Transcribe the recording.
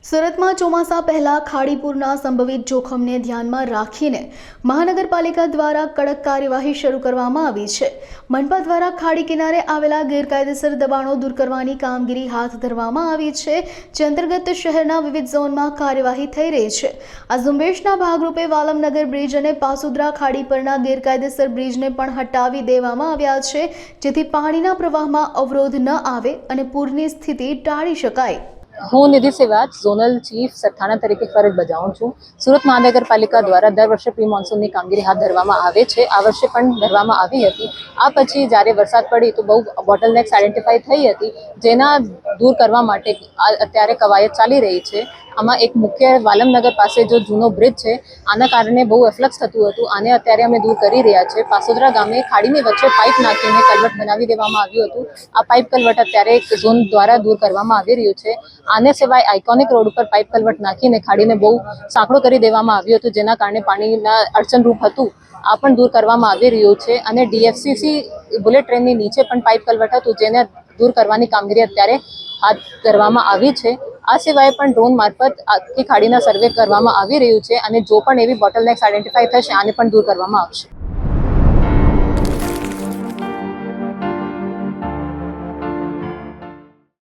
સુરતમાં ચોમાસા પહેલા ખાડીપુરના સંભવિત જોખમને ધ્યાનમાં રાખીને મહાનગરપાલિકા દ્વારા કડક કાર્યવાહી શરૂ કરવામાં આવી છે। મનપા દ્વારા ખાડી કિનારે આવેલા ગેરકાયદેસર દબાણો દૂર કરવાની કામગીરી હાથ ધરવામાં આવી છે, જે અંતર્ગત શહેરના વિવિધ ઝોનમાં કાર્યવાહી થઈ રહી છે। આ ઝુંબેશના ભાગરૂપે વાલમનગર બ્રિજ અને પાસુદ્રા ખાડી પરના ગેરકાયદેસર બ્રિજને પણ હટાવી દેવામાં આવ્યા છે, જેથી પાણીના પ્રવાહમાં અવરોધ ન આવે અને પૂરની સ્થિતિ ટાળી શકાય। હું નિધિ સેવાજ ઝોનલ ચીફ સરથાણા તરીકે ફરજ બજાવું છું। સુરત મહાનગરપાલિકા દ્વારા દર વર્ષે પ્રી મોન્સૂનની કામગીરી હાથ ધરવામાં આવે છે। આ વર્ષે પણ ધરવામાં આવી હતી। આ પછી જ્યારે વરસાદ પડી તો બહુ બોટલનેક્સ આઈડેન્ટિફાઈ થઈ હતી, જેના દૂર કરવા માટે અત્યારે કવાયત ચાલી રહી છે। આમાં એક મુખ્ય વાલમનગર પાસે જો જૂનો બ્રિજ છે, આના કારણે બહુ એફ્લક્સ થતું હતું, આને અત્યારે અમે દૂર કરી રહ્યા છે। પાસોદરા ગામે ખાડીની વચ્ચે પાઇપ નાખીને કલવટ બનાવી દેવામાં આવ્યું હતું। આ પાઇપ કલવટ અત્યારે ઝોન દ્વારા દૂર કરવામાં આવી રહ્યું છે। આને સિવાય આઇકોનિક રોડ ઉપર પાઇપ કલવટ નાખીને ખાડીને બહુ સાંકડો કરી દેવામાં આવ્યું હતું, જેના કારણે પાણીના અડચણરૂપ હતું, આ પણ દૂર કરવામાં આવી રહ્યું છે। અને ડીએફસીસી બુલેટ ટ્રેનની નીચે પણ પાઇપ કલવટ હતું, જેને દૂર કરવાની કામગીરી અત્યારે હાથ ધરવામાં આવી છે। આ સિવાય પણ ડ્રોન મારફત આખી ખાડીના સર્વે કરવામાં આવી રહ્યું છે, અને જો પણ એવી બોટલનેક્સ આઈડેન્ટિફાઈ થશે આને પણ દૂર કરવામાં આવશે।